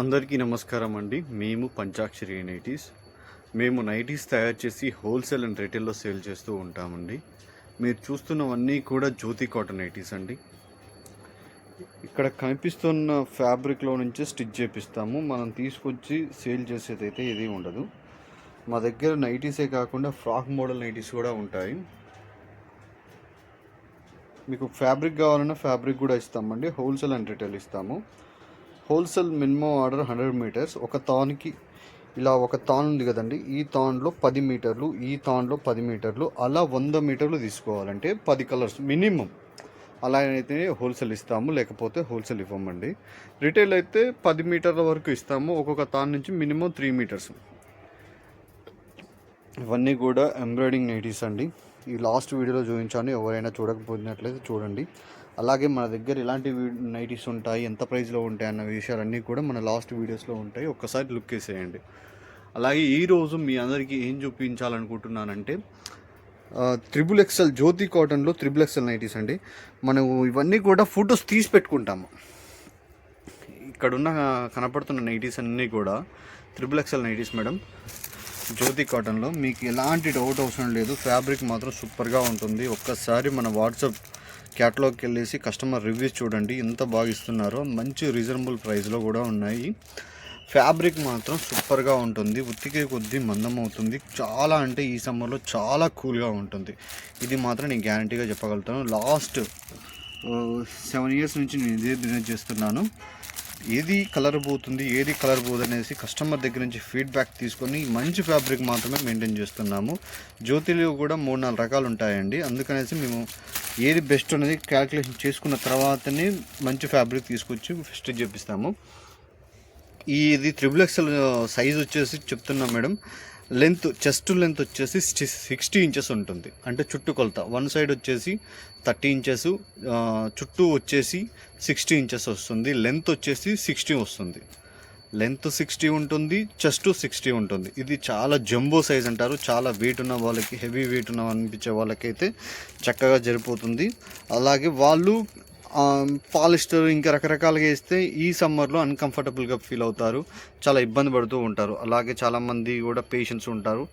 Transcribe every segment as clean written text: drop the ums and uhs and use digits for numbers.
అందరికీ నమస్కారం అండి. మేము పంచాక్షరి నైటీస్. మేము నైటీస్ తయారు చేసి హోల్సేల్ అండ్ రిటైల్లో సేల్ చేస్తూ ఉంటామండి. మీరు చూస్తున్నవన్నీ కూడా జ్యోతి కాటన్ నైటీస్ అండి. ఇక్కడ కనిపిస్తున్న ఫ్యాబ్రిక్లో నుంచే స్టిచ్ చేపిస్తాము. మనం తీసుకొచ్చి సేల్ చేసేదైతే ఏది ఉండదు. మా దగ్గర నైటీసే కాకుండా ఫ్రాక్ మోడల్ నైటీస్ కూడా ఉంటాయి. మీకు ఫ్యాబ్రిక్ కావాలన్నా ఫ్యాబ్రిక్ కూడా ఇస్తామండి. హోల్సేల్ అండ్ రిటైల్ ఇస్తాము. Wholesale minimum order 100 metres. ఒక తాన్కి ఇలా ఒక తాన్ ఉంది కదండి, ఈ తాన్లో 10 మీటర్లు, ఈ తాన్లో 10 మీటర్లు, అలా 100 మీటర్లు తీసుకోవాలంటే 10 కలర్స్ మినిమం. అలా అయితే హోల్సేల్ ఇస్తాము, లేకపోతే హోల్సేల్ ఇవ్వమండి. రిటైల్ అయితే 10 మీటర్ల వరకు ఇస్తాము. ఒక్కొక్క తాన్ నుంచి మినిమం 3 మీటర్స్. ఇవన్నీ కూడా ఎంబ్రాయిడింగ్ నైటీస్ అండి. ఈ లాస్ట్ వీడియోలో చూపించాను, ఎవరైనా చూడకపోయినట్లయితే చూడండి. అలాగే మన దగ్గర ఎలాంటి నైటీస్ ఉంటాయి, ఎంత ప్రైస్లో ఉంటాయి అన్న విషయాలన్నీ కూడా మన లాస్ట్ వీడియోస్లో ఉంటాయి. ఒక్కసారి లుక్ వేసేయండి. అలాగే ఈరోజు మీ అందరికీ ఏం చూపించాలనుకుంటున్నానంటే XXL జ్యోతి కాటన్లో XXL నైటీస్ అండి. మనం ఇవన్నీ కూడా ఫొటోస్ తీసి పెట్టుకుంటాము. ఇక్కడున్న కనపడుతున్న నైటీస్ అన్నీ కూడా XXL నైటీస్ మేడం. జ్యోతి కాటన్లో మీకు ఎలాంటి డౌట్ అవసరం లేదు. ఫ్యాబ్రిక్ మాత్రం సూపర్గా ఉంటుంది. ఒక్కసారి మన వాట్సాప్ క్యాటలాగ్కి వెళ్ళేసి కస్టమర్ రివ్యూస్ చూడండి, ఎంత బాగా ఇస్తున్నారో. మంచి రీజనబుల్ ప్రైస్లో కూడా ఉన్నాయి. ఫ్యాబ్రిక్ మాత్రం సూపర్గా ఉంటుంది. ఉతికే కొద్దీ మందం అవుతుంది. చాలా అంటే ఈ సమ్మర్లో చాలా కూల్గా ఉంటుంది. ఇది మాత్రం నేను గ్యారంటీగా చెప్పగలుగుతాను. లాస్ట్ 7 ఇయర్స్ నుంచి నేను ఇదే బిజినెస్ చేస్తున్నాను. ఏది కలర్ పోతుంది, ఏది కలర్ పోదు అనేసి కస్టమర్ దగ్గర నుంచి ఫీడ్బ్యాక్ తీసుకొని మంచి ఫ్యాబ్రిక్ మాత్రమే మెయింటైన్ చేస్తున్నాము. జ్యోతిలో కూడా 3-4 రకాలు ఉంటాయండి. అందుకనేసి మేము ఏది బెస్ట్ అనేది క్యాల్కులేషన్ చేసుకున్న తర్వాతనే మంచి ఫ్యాబ్రిక్ తీసుకొచ్చి స్టిచ్ చేపిస్తాము. ఇది XXL సైజ్ వచ్చేసి చెప్తున్నాం మేడం. లెంత్, చెస్ట్ లెంత్ వచ్చేసి 60 ఇంచెస్ ఉంటుంది. అంటే చుట్టూ కొలత వన్ సైడ్ వచ్చేసి 30 ఇంచెస్, చుట్టూ వచ్చేసి 60 ఇంచెస్ వస్తుంది. లెంత్ వచ్చేసి 60 వస్తుంది. లెంత్ 60 ఉంటుంది, చెస్ట్ 60 ఉంటుంది. ఇది చాలా జంబో సైజ్ అంటారు. చాలా వెయిట్ ఉన్న వాళ్ళకి, హెవీ వెయిట్ ఉన్న అనిపించే వాళ్ళకైతే చక్కగా జరిపోతుంది. అలాగే వాళ్ళు పాలిస్టర్ ఇంకా రకరకాలుగా వేస్తే ఈ సమ్మర్లో అన్కంఫర్టబుల్గా ఫీల్ అవుతారు, చాలా ఇబ్బంది పడుతూ ఉంటారు. అలాగే చాలామంది కూడా పేషెంట్స్ ఉంటారు,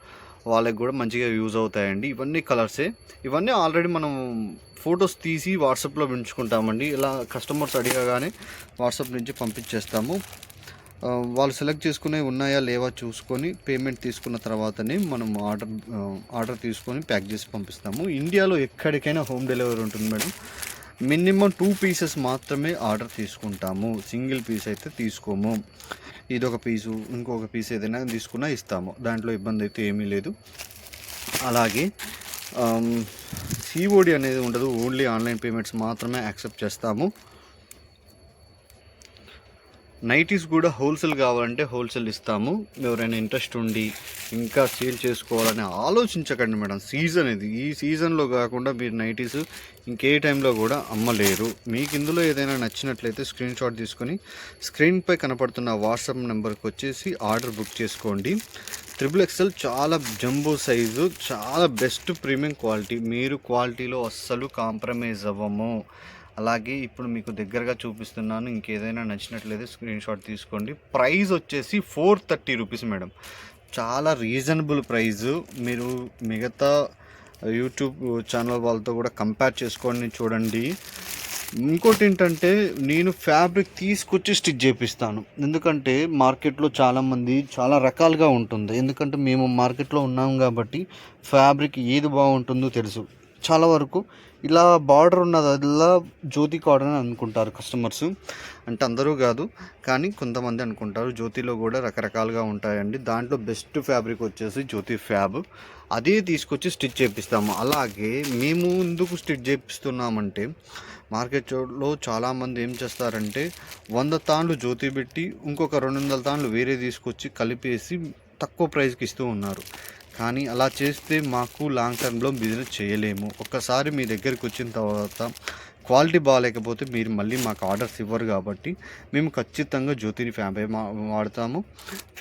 వాళ్ళకి కూడా మంచిగా యూజ్ అవుతాయండి. ఇవన్నీ కలర్సే. ఇవన్నీ ఆల్రెడీ మనం ఫొటోస్ తీసి వాట్సాప్లో పెంచుకుంటామండి. ఇలా కస్టమర్స్ అడిగగానే వాట్సాప్ నుంచి పంపించేస్తాము. వాళ్ళు సెలెక్ట్ చేసుకునే ఉన్నాయా లేవా చూసుకొని పేమెంట్ తీసుకున్న తర్వాతనే మనం ఆర్డర్ తీసుకొని ప్యాక్ చేసి పంపిస్తాము. ఇండియాలో ఎక్కడికైనా హోమ్ డెలివరీ ఉంటుంది మేడం. మినిమం 2 పీసెస్ మాత్రమే ఆర్డర్ తీసుకుంటాము. సింగిల్ పీస్ అయితే తీసుకోము. ఇదొక పీసు, ఇంకొక పీస్ ఏదైనా తీసుకున్నా ఇస్తాము. దాంట్లో ఇబ్బంది అయితే ఏమీ లేదు. అలాగే COD అనేది ఉండదు. ఓన్లీ ఆన్లైన్ పేమెంట్స్ మాత్రమే యాక్సెప్ట్ చేస్తాము. నైటీస్ కూడా హోల్సేల్ కావాలంటే హోల్సేల్ ఇస్తాము. ఎవరైనా ఇంట్రెస్ట్ ఉండి ఇంకా సేల్ చేసుకోవాలని ఆలోచించకండి మేడం. సీజన్ ఇది. ఈ సీజన్లో కాకుండా మీరు నైటీస్ ఇంకే టైంలో కూడా అమ్మలేరు. మీకు ఇందులో ఏదైనా నచ్చినట్లయితే స్క్రీన్ షాట్ తీసుకొని స్క్రీన్పై కనపడుతున్న వాట్సాప్ నెంబర్కి వచ్చేసి ఆర్డర్ బుక్ చేసుకోండి. XXL చాలా జంబో సైజు, చాలా బెస్ట్ ప్రీమియం క్వాలిటీ. మీరు క్వాలిటీలో అస్సలు కాంప్రమైజ్ అవ్వము. అలాగే ఇప్పుడు మీకు దగ్గరగా చూపిస్తున్నాను. ఇంకేదైనా నచ్చినట్లయితే స్క్రీన్ షాట్ తీసుకోండి. ప్రైస్ వచ్చేసి 430 రూపీస్ మేడం. చాలా రీజనబుల్ ప్రైజు. మీరు మిగతా యూట్యూబ్ ఛానల్ వాళ్ళతో కూడా కంపేర్ చేసుకొని చూడండి. ఇంకోటి ఏంటంటే, నేను ఫ్యాబ్రిక్ తీసుకొచ్చి స్టిచ్ చేపిస్తాను. ఎందుకంటే మార్కెట్లో చాలామంది చాలా రకాలుగా ఉంటుంది. ఎందుకంటే మేము మార్కెట్లో ఉన్నాం కాబట్టి ఫ్యాబ్రిక్ ఏది బాగుంటుందో తెలుసు. చాలా వరకు ఇలా బార్డర్ ఉన్నదల్లా జ్యోతి కాటన్ అని అనుకుంటారు కస్టమర్స్. అంటే అందరూ కాదు, కానీ కొంతమంది అనుకుంటారు. జ్యోతిలో కూడా రకరకాలుగా ఉంటాయండి. దాంట్లో బెస్ట్ ఫ్యాబ్రిక్ వచ్చేసి జ్యోతి ఫ్యాబ్. అదే తీసుకొచ్చి స్టిచ్ చేపిస్తాము. అలాగే మేము ఎందుకు స్టిచ్ చేపిస్తున్నామంటే, మార్కెట్లో చాలామంది ఏం చేస్తారంటే 100 తాన్లు జ్యోతి పెట్టి ఇంకొక 200 తాన్లు వేరే తీసుకొచ్చి కలిపేసి తక్కువ ప్రైస్కి ఇస్తూ ఉన్నారు. కానీ అలా చేస్తే మాకు లాంగ్ టర్మ్లో బిజినెస్ చేయలేము. ఒక్కసారి మీ దగ్గరికి వచ్చిన తర్వాత క్వాలిటీ బాగాలేకపోతే మీరు మళ్ళీ మాకు ఆర్డర్స్ ఇవ్వరు. కాబట్టి మేము ఖచ్చితంగా జ్యోతిని ఫ్యాబ్రిక్ వాడతాము.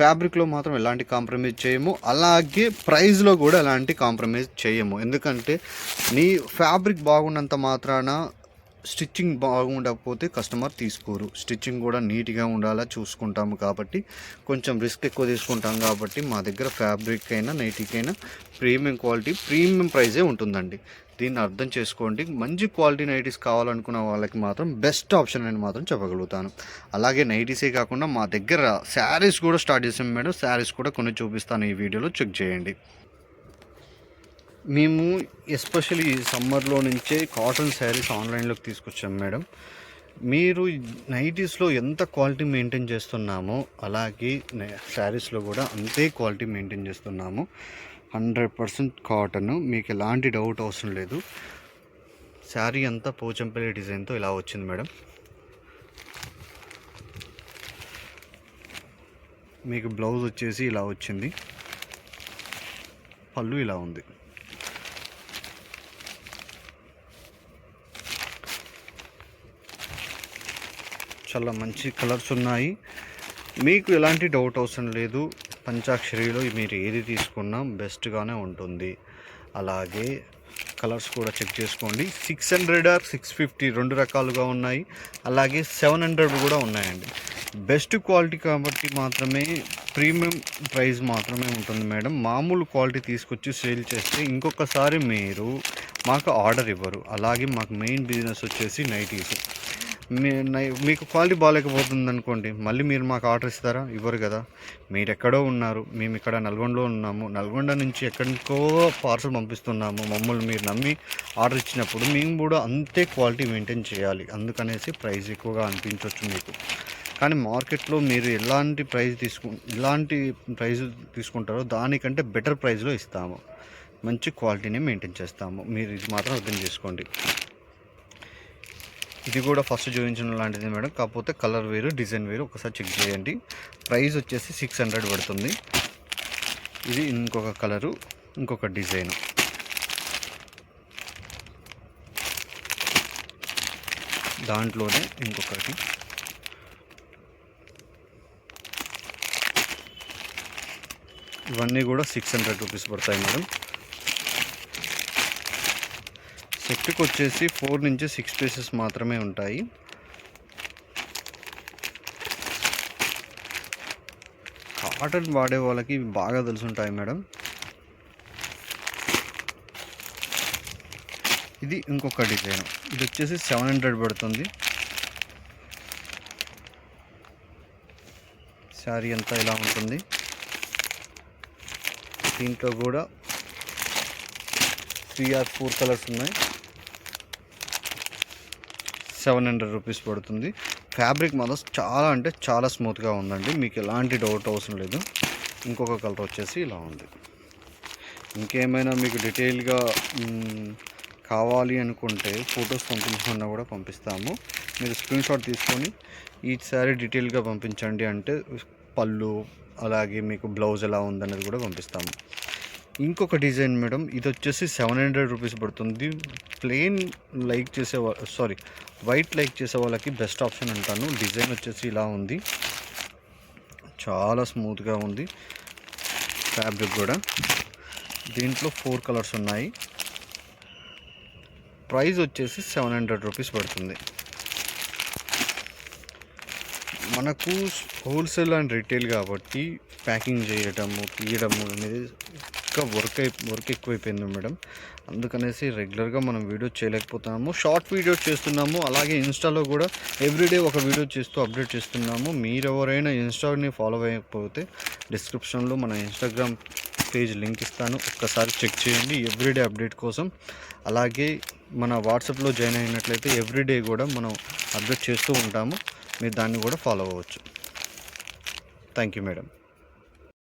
ఫ్యాబ్రిక్లో మాత్రం ఎలాంటి కాంప్రమైజ్ చేయము. అలాగే ప్రైస్లో కూడా ఎలాంటి కాంప్రమైజ్ చేయము. ఎందుకంటే నీ ఫ్యాబ్రిక్ బాగున్నంత మాత్రాన స్టిచ్చింగ్ బాగుండకపోతే కస్టమర్ తీసుకోరు. స్టిచ్చింగ్ కూడా నీట్గా ఉండాలా చూసుకుంటాము కాబట్టి కొంచెం రిస్క్ ఎక్కువ తీసుకుంటాం కాబట్టి మా దగ్గర ఫ్యాబ్రిక్ అయినా నైటీకైనా ప్రీమియం క్వాలిటీ ప్రీమియం ప్రైజే ఉంటుందండి. దీన్ని అర్థం చేసుకోండి. మంచి క్వాలిటీ నైటీస్ కావాలనుకున్న వాళ్ళకి మాత్రం బెస్ట్ ఆప్షన్ అని మాత్రం చెప్పగలుగుతాను. అలాగే నైటీసే కాకుండా మా దగ్గర శారీస్ కూడా స్టార్ట్ చేసాం మేడం. శారీస్ కూడా కొన్ని చూపిస్తాను, ఈ వీడియోలో చెక్ చేయండి. మేము ఎస్పెషల్లీ ఈ సమ్మర్లో నుంచే కాటన్ శారీస్ ఆన్లైన్లోకి తీసుకొచ్చాం మేడం. మీరు నైటీస్లో ఎంత క్వాలిటీ మెయింటైన్ చేస్తున్నామో అలాగే శారీస్లో కూడా అంతే క్వాలిటీ మెయింటైన్ చేస్తున్నాము. 100% కాటన్, మీకు ఎలాంటి డౌట్ అవసరం లేదు. శారీ అంతా పోచంపల్లి డిజైన్తో ఇలా వచ్చింది మేడం. మీకు బ్లౌజ్ వచ్చేసి ఇలా వచ్చింది, పళ్ళు ఇలా ఉంది. చాలా మంచి కలర్స్ ఉన్నాయి, మీకు ఎలాంటి డౌట్ అవసరం లేదు. పంచాక్షరిలో మీరు ఏది తీసుకున్నా బెస్ట్గానే ఉంటుంది. అలాగే కలర్స్ కూడా చెక్ చేసుకోండి. 600 ఆర్ 650 రెండు రకాలుగా ఉన్నాయి. అలాగే 700 కూడా ఉన్నాయండి. బెస్ట్ క్వాలిటీ కాబట్టి మాత్రమే ప్రీమియం ప్రైస్ మాత్రమే ఉంటుంది మేడం. మామూలు క్వాలిటీ తీసుకొచ్చి సేల్ చేస్తే ఇంకొకసారి మీరు మాకు ఆర్డర్ ఇవ్వరు. అలాగే మాకు మెయిన్ బిజినెస్ వచ్చేసి నైటీస్. మీకు క్వాలిటీ బాగాలేకపోతుంది అనుకోండి, మళ్ళీ మీరు మాకు ఆర్డర్ ఇస్తారా? ఇవ్వరు కదా. మీరు ఎక్కడో ఉన్నారు, మేము ఇక్కడ నల్గొండలో ఉన్నాము. నల్గొండ నుంచి ఎక్కడికో పార్సల్ పంపిస్తున్నాము. మమ్మల్ని మీరు నమ్మి ఆర్డర్ ఇచ్చినప్పుడు మేము కూడా అంతే క్వాలిటీ మెయింటైన్ చేయాలి. అందుకనేసి ప్రైస్ ఎక్కువగా అనిపించవచ్చు మీకు. కానీ మార్కెట్లో మీరు ఎలాంటి ప్రైస్ తీసుకుంటారో దానికంటే బెటర్ ప్రైస్లో ఇస్తాము. మంచి క్వాలిటీని మెయింటైన్ చేస్తాము. మీరు ఇది మాత్రం అర్థం చేసుకోండి. ఇది కూడా ఫస్ట్ చూపించిన లాంటిది మేడం, కాకపోతే కలర్ వేరు డిజైన్ వేరు. ఒకసారి చెక్ చేయండి. ప్రైస్ వచ్చేసి 600 పడుతుంది. ఇది ఇంకొక కలరు, ఇంకొక డిజైన్. దాంట్లోనే ఇంకొకటి. ఇవన్నీ కూడా 600 రూపీస్ పడతాయి మేడం. సెట్కి వచ్చేసి 4 నుంచి 6 పీసెస్ మాత్రమే ఉంటాయి. కాటన్ వాడే వాళ్ళకి బాగా తెలుసుంటాయి మేడం. ఇది ఇంకొక డిజైన్. ఇది వచ్చేసి 700 పడుతుంది. శారీ అంతా ఇలా ఉంటుంది. దీంట్లో కూడా 3 or 4 కలర్స్ ఉన్నాయి. 700 రూపీస్ పడుతుంది. ఫ్యాబ్రిక్ మాత్రం చాలా అంటే చాలా స్మూత్గా ఉందండి, మీకు ఎలాంటి డౌట్ అవసరం లేదు. ఇంకొక కలర్ వచ్చేసి ఇలా ఉంది. ఇంకేమైనా మీకు డీటెయిల్గా కావాలి అనుకుంటే ఫొటోస్ పంపించమన్నా కూడా పంపిస్తాము. మీరు స్క్రీన్ షాట్ తీసుకొని ఈ శారీ డీటెయిల్గా పంపించండి అంటే పళ్ళు అలాగే మీకు బ్లౌజ్ ఎలా ఉందనేది కూడా పంపిస్తాము. ఇంకొక డిజైన్ మేడం, ఇది వచ్చేసి 700 రూపీస్ పడుతుంది. ప్లెయిన్ లైక్ చేసే వైట్ లైక్ చేసే వాళ్ళకి బెస్ట్ ఆప్షన్ అంటాను. డిజైన్ వచ్చేసి ఇలా ఉంది, చాలా స్మూత్గా ఉంది ఫ్యాబ్రిక్ కూడా. దీంట్లో 4 కలర్స్ ఉన్నాయి. ప్రైస్ వచ్చేసి 700 రూపీస్ పడుతుంది. మనకు హోల్సేల్ అండ్ రీటైల్ కాబట్టి ప్యాకింగ్ చేయడము తీయడము అనేది వర్క్ ఎక్కువైపోయింది మేడం. అందుకనేసి రెగ్యులర్గా మనం వీడియో చేయలేకపోతున్నాము. షార్ట్ వీడియో చేస్తున్నాము. అలాగే ఇన్స్టాలో కూడా ఎవ్రీడే ఒక వీడియో చేస్తూ అప్డేట్ చేస్తున్నాము. మీరు ఎవరైనా ఇన్స్టాని ఫాలో అయ్యకపోతే డిస్క్రిప్షన్లో మన ఇన్స్టాగ్రామ్ పేజ్ లింక్ ఇస్తాను, ఒక్కసారి చెక్ చేయండి ఎవ్రీడే అప్డేట్ కోసం. అలాగే మన వాట్సాప్లో జాయిన్ అయినట్లయితే ఎవ్రీడే కూడా మనం అప్డేట్ చేస్తూ ఉంటాము. మీరు దాన్ని కూడా ఫాలో అవ్వచ్చు. Thank you madam.